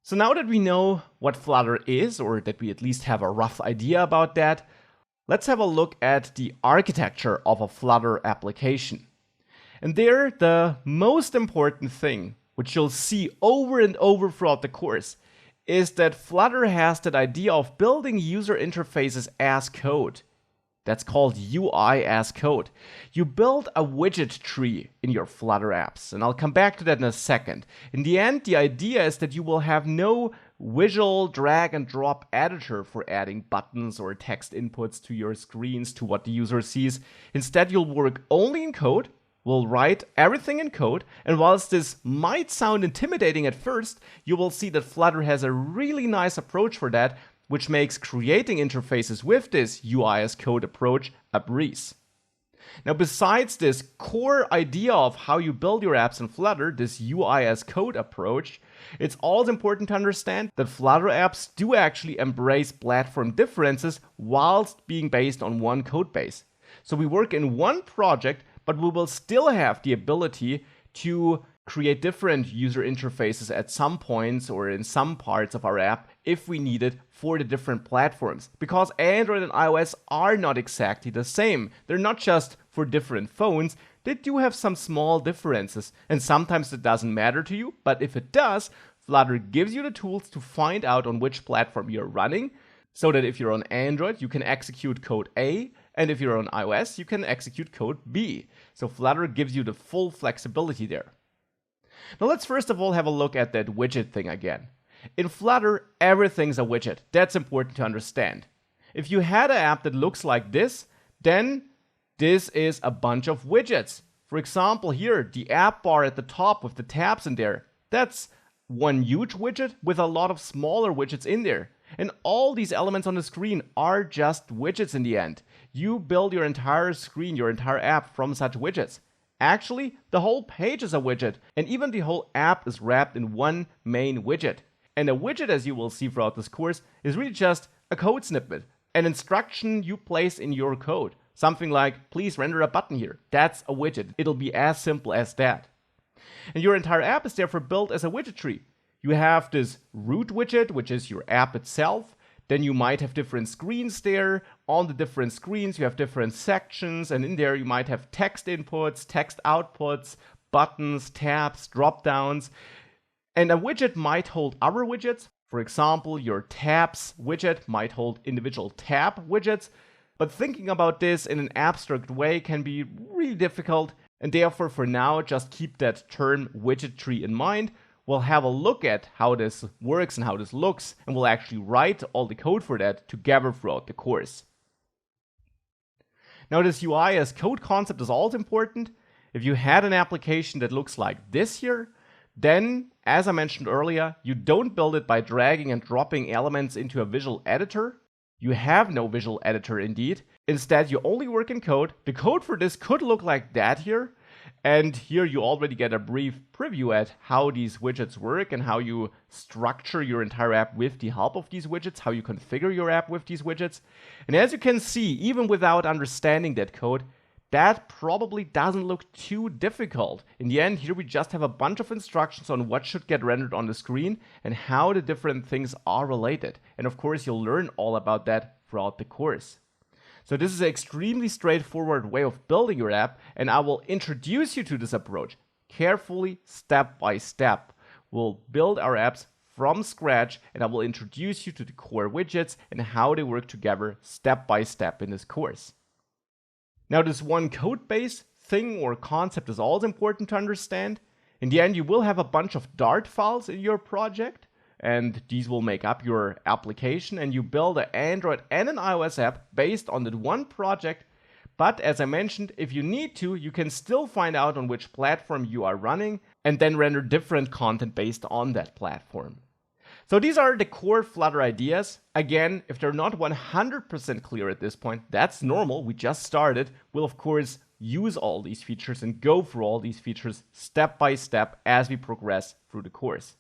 So now that we know what Flutter is, or that we at least have a rough idea about that, let's have a look at the architecture of a Flutter application. And there, the most important thing, which you'll see over and over throughout the course, is that Flutter has that idea of building user interfaces as code. That's called UI as code. You build a widget tree in your Flutter apps, and I'll come back to that in a second. In the end, the idea is that you will have no visual drag and drop editor for adding buttons or text inputs to your screens to what the user sees. Instead, you'll work only in code. We'll write everything in code, and whilst this might sound intimidating at first, you will see that Flutter has a really nice approach for that, which makes creating interfaces with this UI as code approach a breeze. Now, besides this core idea of how you build your apps in Flutter, this UI as code approach, it's also important to understand that Flutter apps do actually embrace platform differences whilst being based on one code base. So we work in one project, but we will still have the ability to create different user interfaces at some points or in some parts of our app if we need it for the different platforms. Because Android and iOS are not exactly the same. They're not just for different phones, they do have some small differences. And sometimes it doesn't matter to you, but if it does, Flutter gives you the tools to find out on which platform you're running, so that if you're on Android, you can execute code A, and if you're on iOS, you can execute code B. So Flutter gives you the full flexibility there. Now let's first of all have a look at that widget thing again. In Flutter, everything's a widget. That's important to understand. If you had an app that looks like this, then this is a bunch of widgets. For example, here, the app bar at the top with the tabs in there, that's one huge widget with a lot of smaller widgets in there. And all these elements on the screen are just widgets in the end. You build your entire screen, your entire app from such widgets. Actually, the whole page is a widget, and even the whole app is wrapped in one main widget. And a widget, as you will see throughout this course, is really just a code snippet, an instruction you place in your code. Something like, please render a button here. That's a widget. It'll be as simple as that. And your entire app is therefore built as a widget tree. You have this root widget, which is your app itself. Then you might have different screens there. On the different screens, you have different sections, and in there you might have text inputs, text outputs, buttons, tabs, drop-downs. And a widget might hold other widgets. For example, your tabs widget might hold individual tab widgets. But thinking about this in an abstract way can be really difficult, and therefore for now, just keep that term widget tree in mind. We'll have a look at how this works and how this looks, and we'll actually write all the code for that together throughout the course. Now, this UI as code concept is also important. If you had an application that looks like this here, then, as I mentioned earlier, you don't build it by dragging and dropping elements into a visual editor. You have no visual editor indeed. Instead, you only work in code. The code for this could look like that here. And here you already get a brief preview at how these widgets work and how you structure your entire app with the help of these widgets, how you configure your app with these widgets. And as you can see, even without understanding that code, that probably doesn't look too difficult. In the end, here we just have a bunch of instructions on what should get rendered on the screen and how the different things are related. And of course, you'll learn all about that throughout the course. So this is an extremely straightforward way of building your app, and I will introduce you to this approach carefully, step by step. We'll build our apps from scratch, and I will introduce you to the core widgets and how they work together step by step in this course. Now, this one code base thing or concept is also important to understand. In the end, you will have a bunch of Dart files in your project, and these will make up your application, and you build an Android and an iOS app based on that one project. But as I mentioned, if you need to, you can still find out on which platform you are running and then render different content based on that platform. So these are the core Flutter ideas. Again, if they're not 100% clear at this point, that's normal. We just started. We'll of course use all these features and go through all these features step by step as we progress through the course.